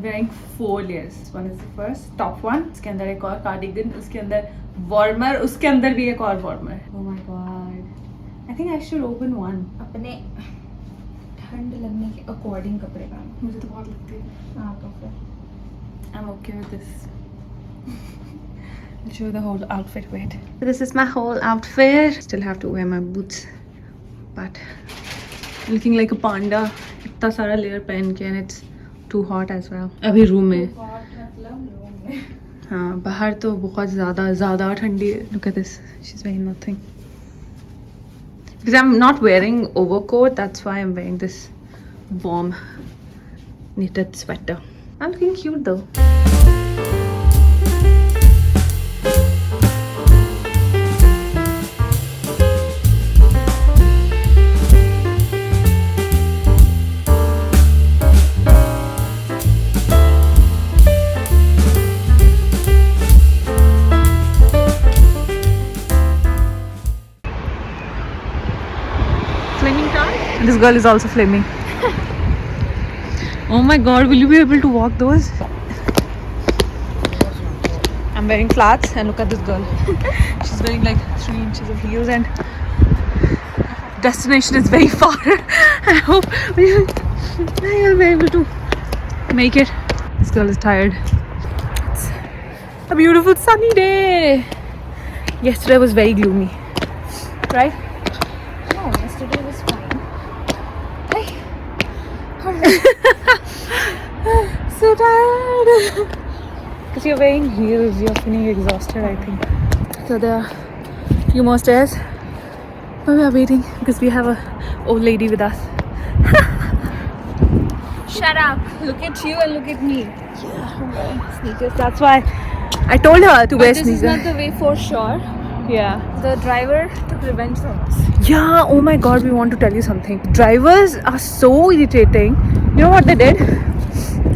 wearing 4 layers. One is the first, top one. उसके अंदर एक और cardigan, उसके अंदर warmer, उसके अंदर भी एक और warmer. Oh my god. I think I should open one. अपने ठंड लगने के अकॉर्डिंग कपड़े पहनो. मुझे तो बहुत लगती है. हाँ तो फिर. I'm okay with this. I'll show you the whole outfit. Wait. So this is my whole outfit. Still have to wear my boots, but Looking like a panda. इतना सारा layer पहन के and it's too hot as well. अभी room में. हाँ बाहर तो बहुत ज़्यादा ठंडी है. Look at this. She's wearing nothing. Because I'm not wearing overcoat. That's why I'm wearing this warm knitted sweater. I'm looking cute though. This girl is also flaming. Oh my god, will you be able to walk those? I'm wearing flats and look at this girl. She's wearing like 3 inches of heels and destination is very far. I hope I will be able to make it. This girl is tired. It's a beautiful sunny day. Yesterday was very gloomy, right? No, yesterday was fine. So tired. Because you're wearing heels, you're feeling exhausted, I think. So there are a few more stairs. But we are waiting because we have a old lady with us. Shut up. Look at you and look at me. Yeah, sneakers. That's why I told her to wear This sneakers. is not the way for sure. Yeah. The driver took revenge from us. Yeah, oh my god, we want to tell you something. Drivers are so irritating. You know what they did?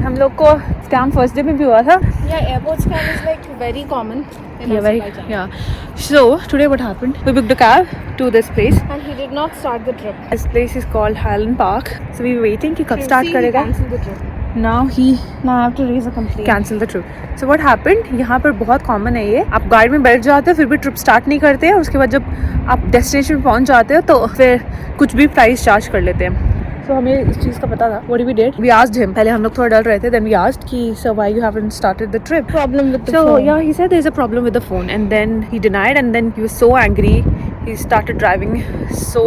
हम लोग को scam first day में भी हुआ था. Yeah, airport scam is like very common in Azerbaijan. Yeah. So today what happened? We booked a cab to this place. And he did not start the trip. This place is called Highland Park. So we were waiting कि कब See, start he करेगा. cancelled the trip. Now I have to raise a complaint. Cancel the trip. So what happened? यहाँ पर बहुत common है ये. आप गाड़ी में बैठ जाते हो फिर भी ट्रिप स्टार्ट नहीं करते हैं. उसके बाद जब आप डेस्टिनेशन पहुँच जाते हो तो फिर कुछ भी प्राइस चार्ज कर लेते हैं. So हमें इस चीज़ का पता था. What we did? We asked him. पहले हम लोग थोड़ा डर रहे थे. Then we asked कि so why you haven't started the trip? Problem with the So phone. yeah, he said there's a problem with the phone, and then he denied, and then he was so angry. He started driving so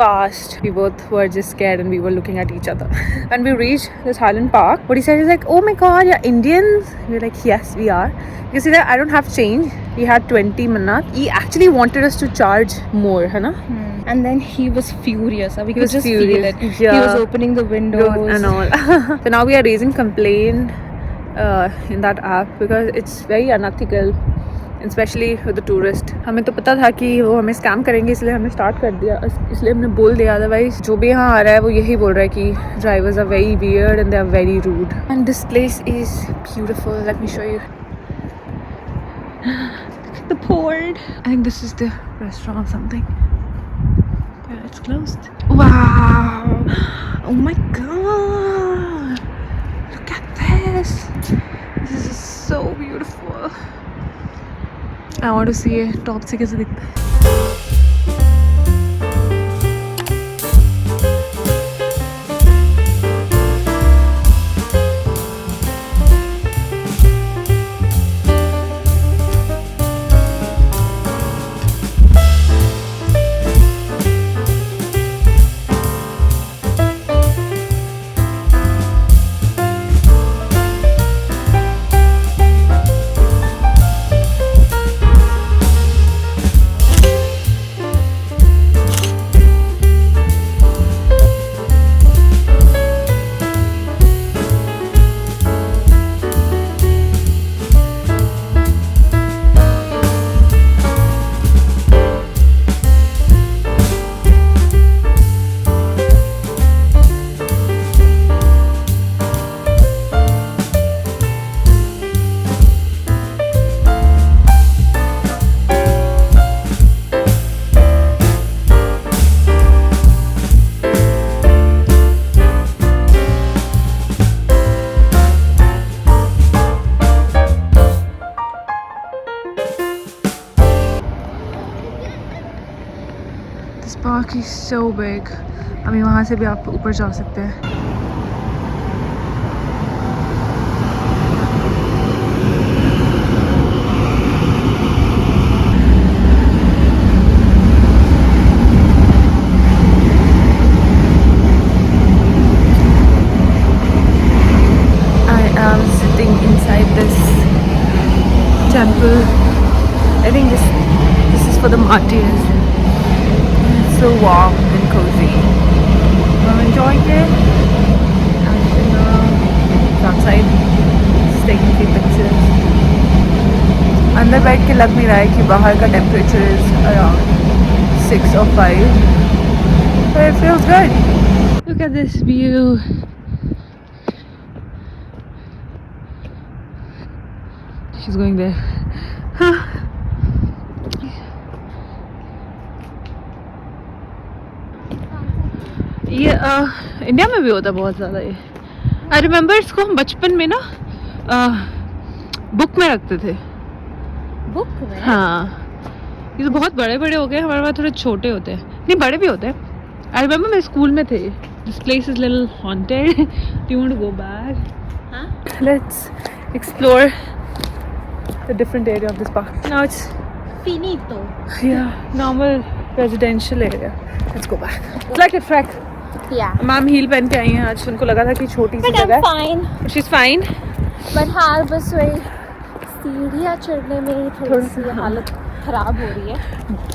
fast. We both were just scared, and we were looking at each other. When we reached this Highland Park, what he said is like, "Oh my God, you're Indians?" We were like, "Yes, we are." Because he said, "I don't have change." We had 20 manat. He actually wanted us to charge more, है ना? And then he was furious. We He could was just furious. feel it. Yeah. He was opening the windows. And all. So now we are raising complaint in that app because it's very unethical, especially with the tourist. हमें तो पता था कि वो हमें scam करेंगे इसलिए हमने स्टार्ट कर दिया, इसलिए हमने बोल दिया. अदरवाइज जो भी यहाँ आ रहा है वो यही बोल रहा है कि drivers are very weird and they are very rude. And this place is beautiful. Let me show you. The port. I think this is the restaurant or something. Yeah, it's closed. Wow! Oh my god! Look at this! This is so beautiful. I want to see it. Top से कैसे दिखता है. Turkey is so big. अभी वहाँ से भी आप ऊपर जा सकते हैं. I am sitting inside this temple. I think this is for the martyrs. It's so warm and cozy. I'm enjoying it. I'm outside, just taking a few pictures. अंदर बैठ के लग नहीं रहा है कि बाहर का temperature is around 6 or 5, but it feels good. Look at this view. She's going there. ये इंडिया में भी होता है बहुत ज़्यादा ये. आई रिमेम्बर इसको हम बचपन में ना बुक में रखते थे. बुक में? हाँ, ये तो बहुत बड़े बड़े हो गए. हमारे पास थोड़े छोटे होते हैं. नहीं, बड़े भी होते हैं. आई रिमेम्बर मैं स्कूल में थे. This place is little haunted. Do you want to go back? हाँ? Let's explore the different area of this park. Now it's Finito. normal residential area. Let's go back. It's like a trek. Yeah. Ma'am heel पहन के आई हैं आज. उनको लगा था कि छोटी सी But I'm जगह. fine. She's fine. But हाँ, बस वही सीढ़ियाँ चढ़ने में थोड़ी सी हालत खराब हो रही है.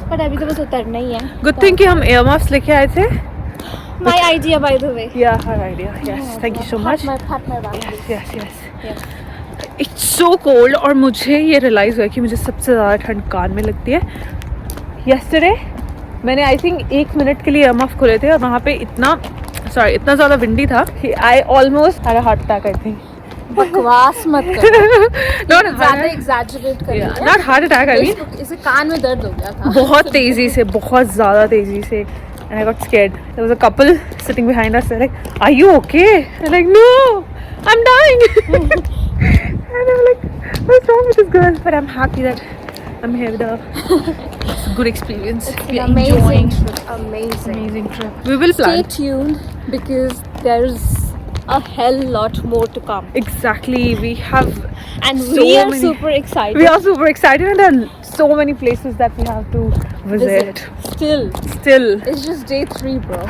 But अभी तो बस उतरना ही है. Good thing कि हम earmuffs लेके आए थे. My idea, by the way. Yeah, her idea. Yes, thank you so much. Pat my back. Yes. Yeah. It's so cold. और मुझे ये रियलाइज़ हुआ कि मुझे सबसे ज़्यादा ठंड कान में लगती है. Yesterday मैंने आई थिंक 1 मिनट के लिए earmuff खोले थे और वहाँ पे इतना ज़्यादा विंडी था कि I almost had a heart attack, I think. बकवास मत करो. Not ज़्यादा exaggerate कर रही है. not heart attack, I mean. इसे कान में दर्द हो गया था. बहुत तेज़ी से, बहुत ज़्यादा तेज़ी से. And I got scared. There was a couple sitting behind us. They're like, "Are you okay?" I'm like, "No, I'm dying." And I'm like, "What's wrong with this girl?" But I'm happy that I'm here with her. It's a good experience. It's We are an amazing enjoying. trip. Amazing trip. We will Stay plan. tuned because there's a hell lot more to come. Exactly. We have And so we are many- super excited. We are super excited, and there are so many places that we have to visit. Still. Still, It's just day 3, bro.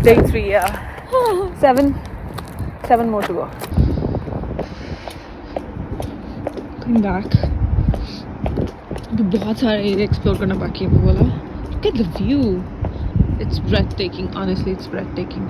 day 3. Yeah. 7 more to go. Coming back. अभी बहुत सारे area explore करना बाकी है. वो बोला. Look at the view. It's breathtaking. Honestly, it's breathtaking.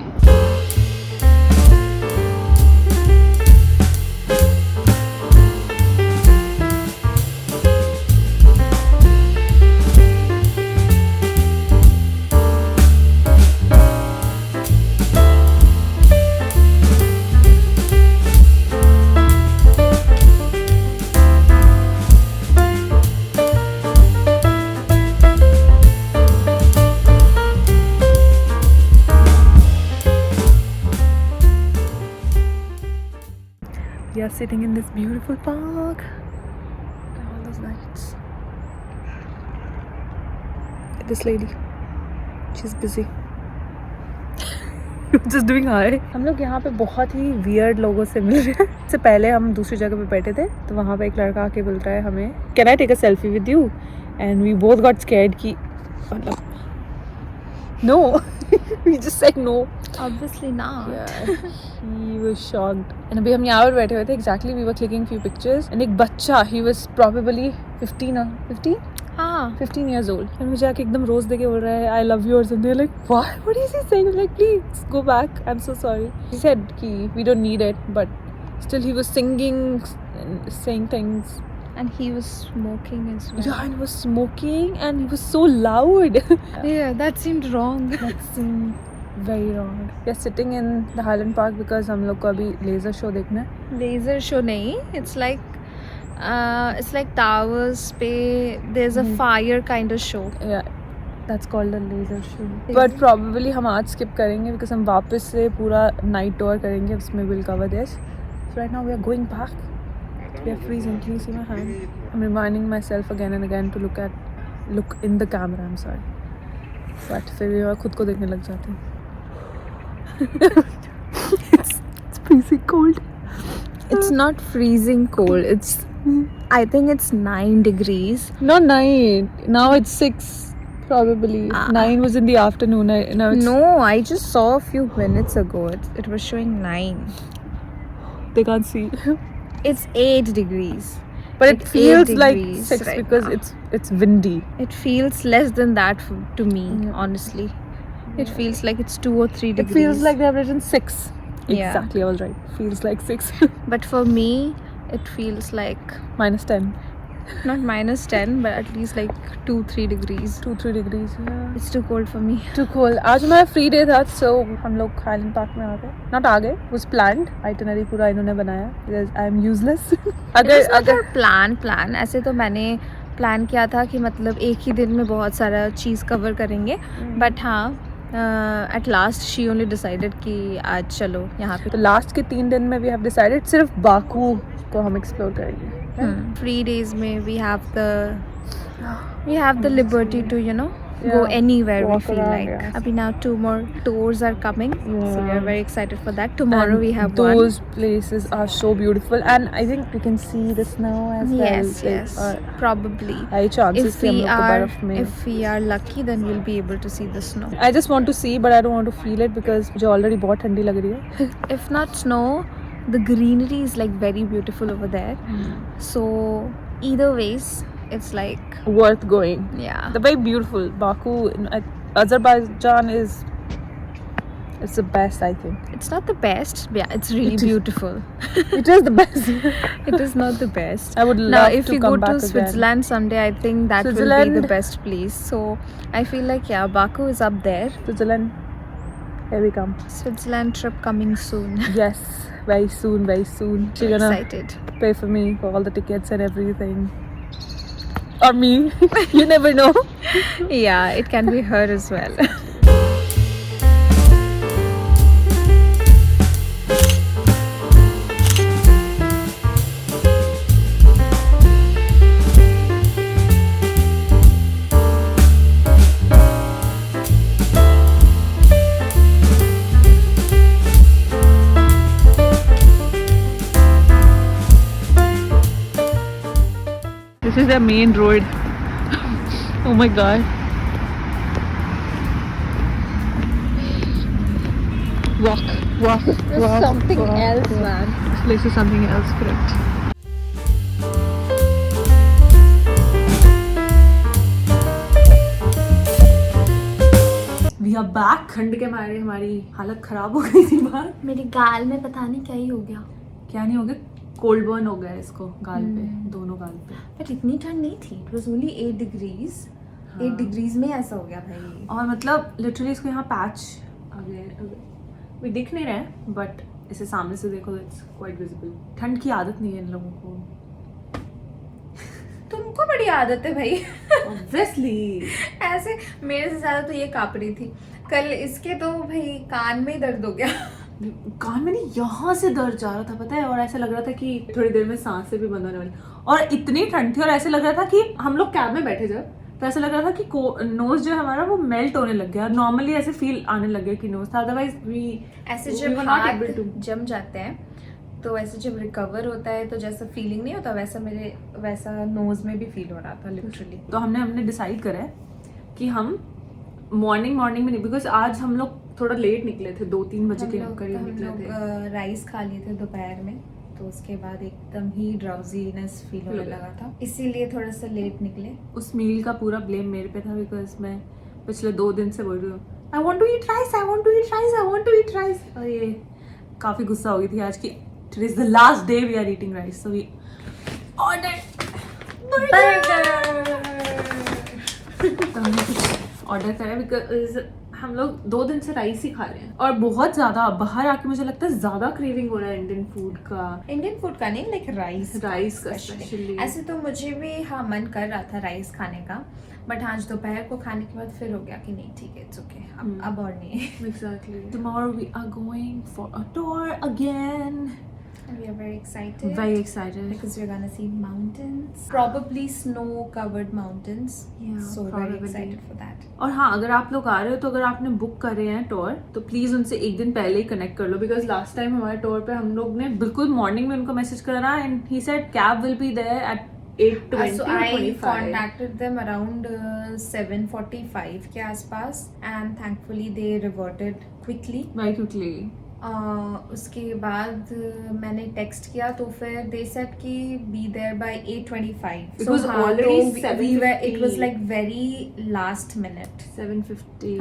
We are sitting in this beautiful park. Look at all those lights. This lady, she's busy. Just doing hi. हम लोग यहाँ पे बहुत ही weird लोगों से मिल रहे हैं. इससे पहले हम दूसरी जगह पे बैठे थे तो वहाँ पे एक लड़का आके बोल रहा है हमें, Can I take a selfie with you? And we both got scared कि मतलब no. We just said no. Obviously not. Yeah, he was shocked. And अभी हम यहाँ पर बैठे हुए थे. Exactly, we were clicking few pictures. And एक बच्चा, he was probably 15 years old. And मुझे आके एकदम रोज देके बोल रहा है I love you or something. Like what is he saying? Like please go back. I'm so sorry. He said कि we don't need it, but still he was singing and saying things. And he was smoking as well. Yeah, and he was smoking and he was so loud. Yeah, that seemed wrong. That seemed very wrong. We are sitting in the Highland Park because हम लोग को अभी laser show देखना है. Laser show nahi. It's like towers pe there's a fire kind of show. Yeah, that's called a laser show. But probably हम आज skip करेंगे because हम वापस से पूरा night tour करेंगे. उसमें we'll cover this. So right now we are going back. We are freezing. Can you see my hand? I'm reminding myself again and again to look in the camera. I'm sorry. But फिर भी मैं खुद को देखने लग जाती हूँ. It's freezing cold. It's not freezing cold. I think it's 9 degrees. Not 9. Now it's 6 probably. 9 was in the afternoon. Now it's No, I just saw a few minutes ago. It was showing 9. they can't see. It's 8 degrees. But it It's feels 8 like degrees 6 right because now. it's windy. It feels less than that to me, Yeah. honestly. It feels like it's 2 or 3 It degrees. feels like they've written 6. Yeah. Exactly, I was right. Feels like 6. But for me, it feels like Minus 10. not minus 10, but at least like 2-3 degrees. 2-3 degrees. Yeah. It's too cold for me. Too cold. आज हमारा free day था, so हम लोग highland park में आ गए. Not आ गए, was planned. Itinerary पूरा इन्होंने बनाया. Because I am useless. अगर प्लान ऐसे तो मैंने प्लान किया था कि मतलब एक ही दिन में बहुत सारा चीज़ कवर करेंगे, बट हाँ at last she only decided कि आज चलो यहाँ पे. तो लास्ट के 3 दिन में we have decided सिर्फ बाकू को हम एक्सप्लोर करेंगे. फ्री डेज में we have the liberty to go Yeah, anywhere we walk feel around, like. yes. Abhi now 2 more tours are coming, so we are Yeah. very excited for that. Tomorrow And we have those places are so beautiful, and I think we can see the snow as one. well. Yes, probably. High chances If कि हम we लोग को are बर्फ में. if we are lucky, then we'll be able to see the snow. I just want to see, but I don't want to feel it because मुझे already बहुत ठंडी लग रही है. If not snow, the greenery is like very beautiful over there. So either ways, it's like Worth going. yeah. They're very beautiful. Baku in Azerbaijan it's the best, I think. It's not the best, but yeah, it's really It is. beautiful. It is the best. It is not the best. I would Now, love if to we come go back to again. Switzerland someday, I think that will be the Switzerland. best place. So I feel like yeah, Baku is up there. Switzerland. Here we come. Switzerland trip coming soon. Yes, very soon, very soon. She's gonna Excited. pay for me for all the tickets and everything. Or me. You never know. Yeah, it can be her as well. This is the main road. Oh my god. Walk. There's something else, man. This place is something else, correct. We are back. ठंड के मारे हमारी हालत खराब हो गई थी बाहर. मेरे गाल में पता नहीं क्या ही हो गया. क्या नहीं हो गया? कोल्ड बर्न हो गया इसको गाल पे, दोनों गाल पे. बट इतनी ठंड नहीं थी. It was only 8 degrees. 8 degrees में ऐसा हो गया भाई. और मतलब लिटरली इसको यहाँ पैच आगे भी दिख नहीं रहा है, बट इसे सामने से देखो इट्स क्वाइट विजिबल. ठंड की आदत नहीं है इन लोगों को. तुमको बड़ी आदत है भाई. ऑब्वियसली. ऐसे मेरे से ज्यादा तो ये काँप रही थी. कल इसके तो भाई कान में ही दर्द हो गया. कान में नहीं, यहाँ से दर्द जा रहा था पता है, और ऐसा लग रहा था कि थोड़ी देर में सांसें भी बंद होने वाली. और इतनी ठंड थी और ऐसे लग रहा था कि हम लोग कैब में बैठे जब, तो ऐसा लग रहा था कि नोज जो है हमारा वो मेल्ट होने लग गया. नॉर्मली ऐसे फील आने लग गया कि नोज था, अदरवाइज वी ऐसे we जब were not हाथ able to. जम जाते हैं तो ऐसे जब रिकवर होता है तो जैसा फीलिंग नहीं होता वैसा नोज में भी फील हो रहा था लिटरली. तो हमने डिसाइड करा है कि हम मॉर्निंग में नहीं, बिकॉज आज हम लोग थोड़ा लेट निकले थे, 2-3 बजे के करीब निकले थे. राइस खा लिए थे दोपहर में, तो उसके बाद एकदम ही ड्राउजीनेस फील होने लगा था, इसीलिए थोड़ा सा लेट निकले. उस मील का पूरा ब्लेम मेरे पे था, बिकॉज मैं पिछले 2 दिन से बोल रही हूँ I want to eat rice, I want to eat rice, I want to eat rice. और ये काफ़ी गुस्सा हो गई थी आज की. Today is the last day we are eating rice, so we ordered तो हमने कुछ ऑर्डर करा बिकॉज हम लोग 2 दिन से राइस ही खा रहे हैं, और बहुत ज़्यादा बाहर आके मुझे लगता है ज़्यादा क्रेविंग हो रहा है इंडियन फूड का नहीं, लाइक राइस का स्पेशली. ऐसे तो मुझे भी हाँ मन कर रहा था राइस खाने का, बट आज दोपहर को खाने के बाद फिर हो गया कि नहीं ठीक है, इट्स ओके, अब और नहीं है. Exactly. Tomorrow we are going for a tour again. And we are very excited. Very excited. Because we're gonna see mountains. Probably snow-covered mountains. Yeah, So probably. very excited for that. और हाँ, अगर आप लोग आ रहे हो तो अगर आपने बुक करे हैं टूर तो प्लीज़ उनसे एक दिन पहले ही कनेक्ट कर लो, बिकॉज लास्ट टाइम हमारे टूर पे हम लोग ने बिल्कुल मॉर्निंग में उनको मैसेज करा and he said cab will be there at 8:20 So or I 25. contacted them around 7:45 के आसपास and thankfully they reverted quickly. Very quickly. उसके बाद मैंने टेक्स्ट किया तो फिर दे सेड कि be there by 8:25. It was already it was like very last minute. 7:50.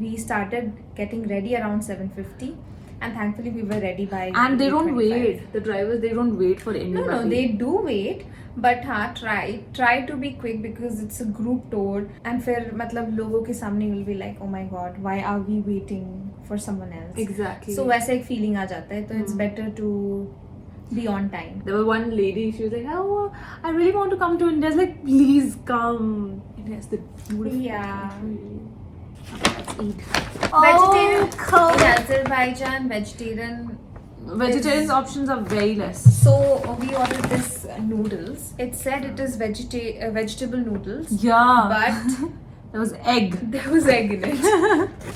We started getting ready around 7:50 and thankfully we were ready by And they don't 8:25. wait. The drivers, they don't wait for anybody. No, they do wait. But हाँ, try to be quick because it's a group tour and फिर मतलब लोगों के सामने will be like, oh my god, why are we waiting for someone else? Exactly. So वैसा एक feeling आ जाता है तो it's better to be on time. There was one lady, she was like, oh, I really want to come to India. I was like, please come. India's the beautiful Yeah. country. Let's eat. Vegetarian cold. in Azerbaijan, Vegetarian options are very less. So we ordered this noodles. It said it is vegetable noodles. Yeah. But there was egg. there was egg in it.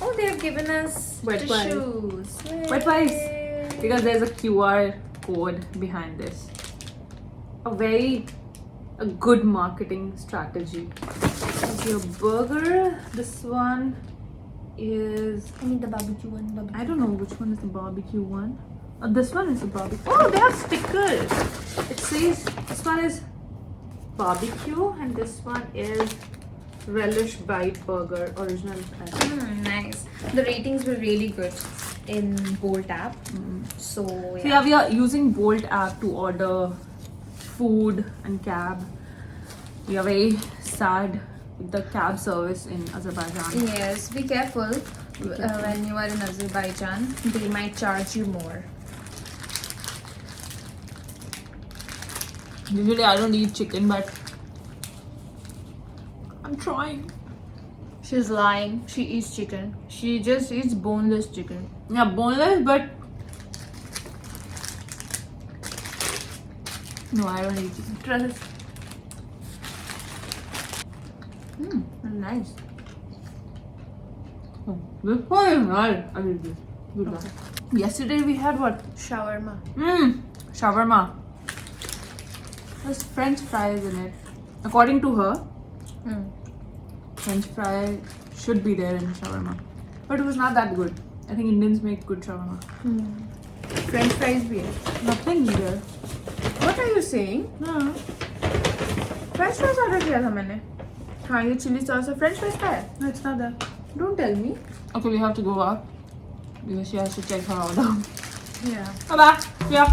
Oh, they have given us Wet tissues. Wet wipes. Because there's a QR code behind this. A good marketing strategy. Okay, your burger. This one is, I mean the barbecue one. I don't know which one is the barbecue one. This one is the barbecue. Oh, they have stickers. It says this one is barbecue and this one is relish bite burger original. Nice. The ratings were really good in Bolt app. So So yeah, we are using Bolt app to order food and cab. We are very sad with the cab service in Azerbaijan. Yes, be careful when you are in Azerbaijan. They might charge you more. Usually I don't eat chicken, but I'm trying. She's lying. She eats chicken. She just eats boneless chicken. Yeah, boneless, but no, I don't eat chicken. Trust. Nice. Oh, this one is nice. I will do. Good luck. Yesterday we had what? Shawarma. Shawarma. There's French fries in it. According to her, French fry should be there in shawarma. But it was not that good. I think Indians make good shawarma. French fries bhi hai. Nothing either. What are you saying? No. French fries order किया था मैंने. हाँ, ये chilli sauce है. French fries का है. No, it's not there. Don't tell me. Okay, we have to go up because she has to check her order. Yeah. Bye bye. Yeah.